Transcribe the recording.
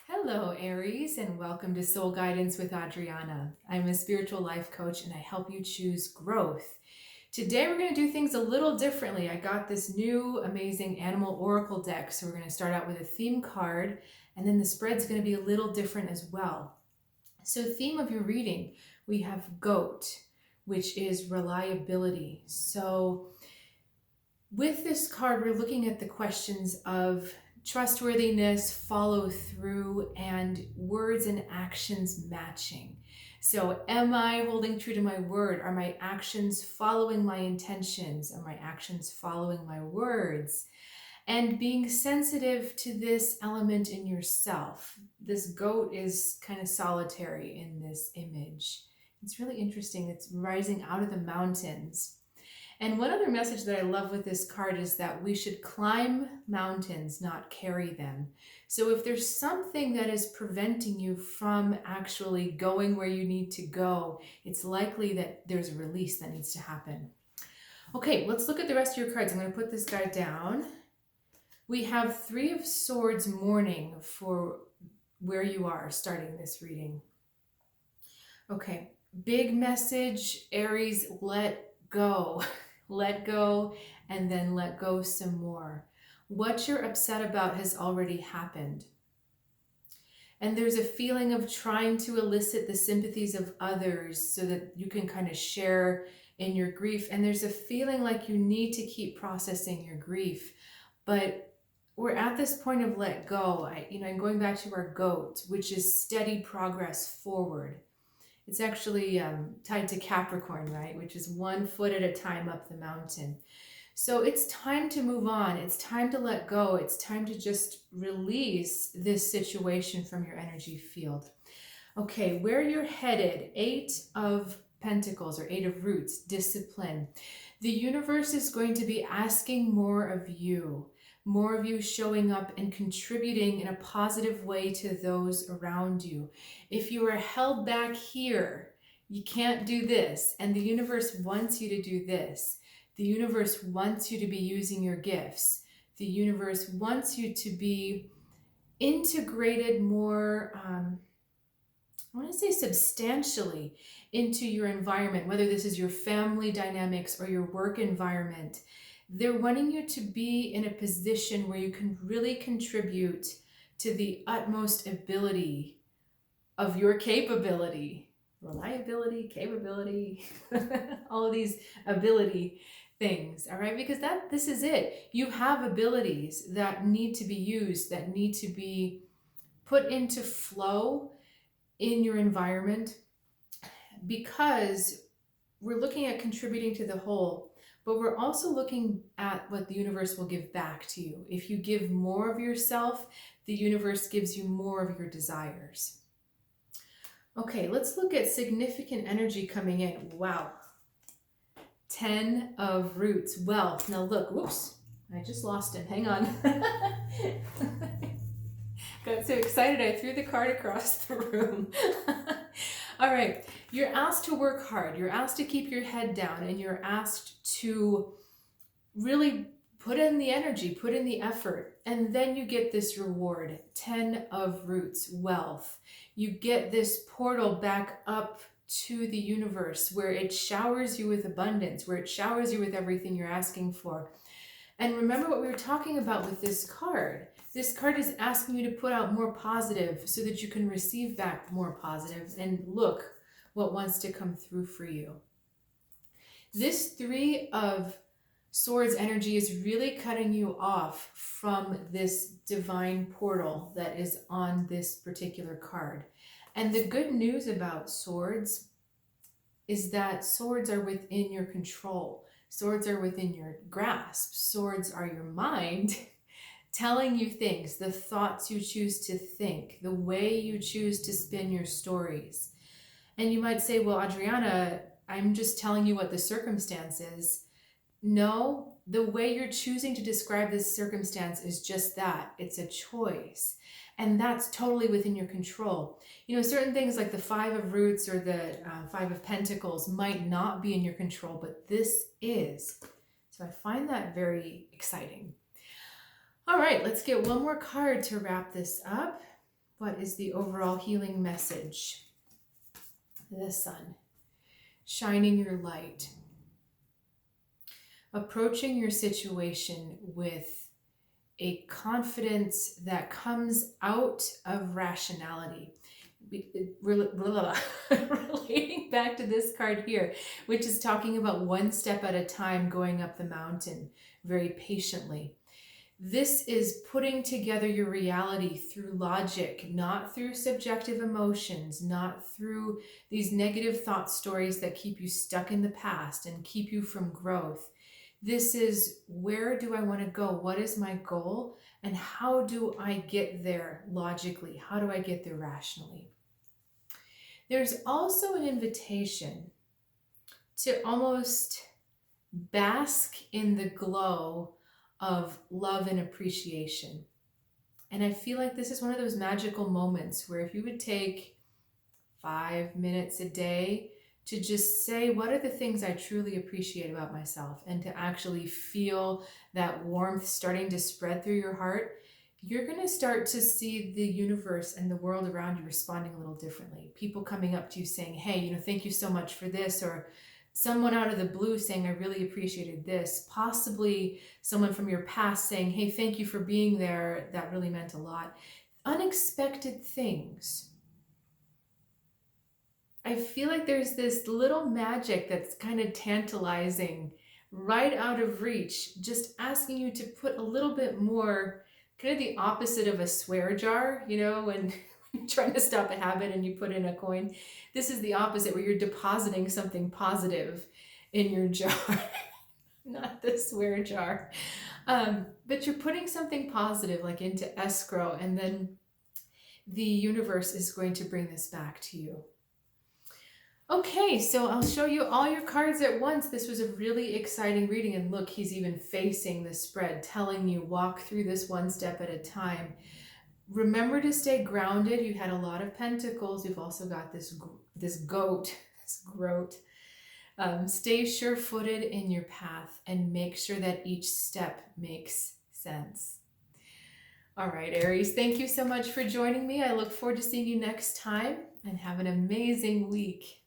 Hello, Aries, and welcome to Soul Guidance with Adriana. I'm a spiritual life coach and I help you choose growth. Today we're going to do things a little differently. I got this new amazing animal oracle deck, so we're going to start out with a theme card, and then the spread's going to be a little different as well. So, theme of your reading, we have goat, which is reliability. So, with this card, we're looking at the questions of trustworthiness, follow through, and words and actions matching. So, am I holding true to my word? Are my actions following my intentions? Are my actions following my words? And being sensitive to this element in yourself. This goat is kind of solitary in this image. It's really interesting. It's rising out of the mountains. And one other message that I love with this card is that we should climb mountains, not carry them. So if there's something that is preventing you from actually going where you need to go, it's likely that there's a release that needs to happen. Okay, let's look at the rest of your cards. I'm going to put this guy down. We have Three of Swords mourning for where you are starting this reading. Okay, big message, Aries, let go. Let go, and then let go some more. What you're upset about has already happened. And there's a feeling of trying to elicit the sympathies of others so that you can kind of share in your grief. And there's a feeling like you need to keep processing your grief. But we're at this point of let go. I'm going back to our goat, which is steady progress forward. It's actually tied to Capricorn, right? Which is 1 foot at a time up the mountain. So it's time to move on. It's time to let go. It's time to just release this situation from your energy field. Okay, where you're headed, 8 of Pentacles or 8 of Roots, discipline. The universe is going to be asking more of you showing up and contributing in a positive way to those around you. If you are held back here, you can't do this, and the universe wants you to do this. The universe wants you to be using your gifts. The universe wants you to be integrated more, I want to say substantially, into your environment, whether this is your family dynamics or your work environment. They're wanting you to be in a position where you can really contribute to the utmost ability of your capability, reliability, capability, all of these ability things, all right? Because this is it. You have abilities that need to be used, that need to be put into flow in your environment, because we're looking at contributing to the whole. But we're also looking at what the universe will give back to you. If you give more of yourself, the universe gives you more of your desires. Okay, let's look at significant energy coming in. Wow. 10 of Roots, wealth. Now look, whoops, I just lost it. Hang on. Got so excited I threw the card across the room. All right, you're asked to work hard. You're asked to keep your head down, and you're asked to really put in the energy, put in the effort, and then you get this reward, 10 of Roots, wealth. You get this portal back up to the universe where it showers you with abundance, where it showers you with everything you're asking for. And remember what we were talking about with this card. This card is asking you to put out more positive so that you can receive back more positive, and look what wants to come through for you. This 3 of Swords energy is really cutting you off from this divine portal that is on this particular card. And the good news about swords is that swords are within your control. Swords are within your grasp. Swords are your mind telling you things, the thoughts you choose to think, the way you choose to spin your stories. And you might say, well, Adriana, I'm just telling you what the circumstance is. No, the way you're choosing to describe this circumstance is just that. It's a choice. And that's totally within your control. You know, certain things like the 5 of Roots or the 5 of Pentacles might not be in your control, but this is. So I find that very exciting. All right, let's get one more card to wrap this up. What is the overall healing message? The sun, shining your light, approaching your situation with a confidence that comes out of rationality. Relating back to this card here, which is talking about one step at a time going up the mountain very patiently. This is putting together your reality through logic, not through subjective emotions, not through these negative thought stories that keep you stuck in the past and keep you from growth. This is, where do I want to go? What is my goal? And how do I get there logically? How do I get there rationally? There's also an invitation to almost bask in the glow of love and appreciation. And I feel like this is one of those magical moments where if you would take 5 minutes a day to just say, what are the things I truly appreciate about myself? And to actually feel that warmth starting to spread through your heart, you're going to start to see the universe and the world around you responding a little differently. People coming up to you saying, hey, thank you so much for this, or someone out of the blue saying, I really appreciated this. Possibly someone from your past saying, hey, thank you for being there. That really meant a lot. Unexpected things. I feel like there's this little magic that's kind of tantalizing, right out of reach, just asking you to put a little bit more, kind of the opposite of a swear jar, when you're trying to stop a habit and you put in a coin. This is the opposite, where you're depositing something positive in your jar, not the swear jar. But you're putting something positive like into escrow, and then the universe is going to bring this back to you. Okay, so I'll show you all your cards at once. This was a really exciting reading, and look, he's even facing the spread, telling you walk through this one step at a time. Remember to stay grounded. You had a lot of pentacles. You've also got this goat, this groat. Stay sure-footed in your path and make sure that each step makes sense. All right, Aries, thank you so much for joining me. I look forward to seeing you next time, and have an amazing week.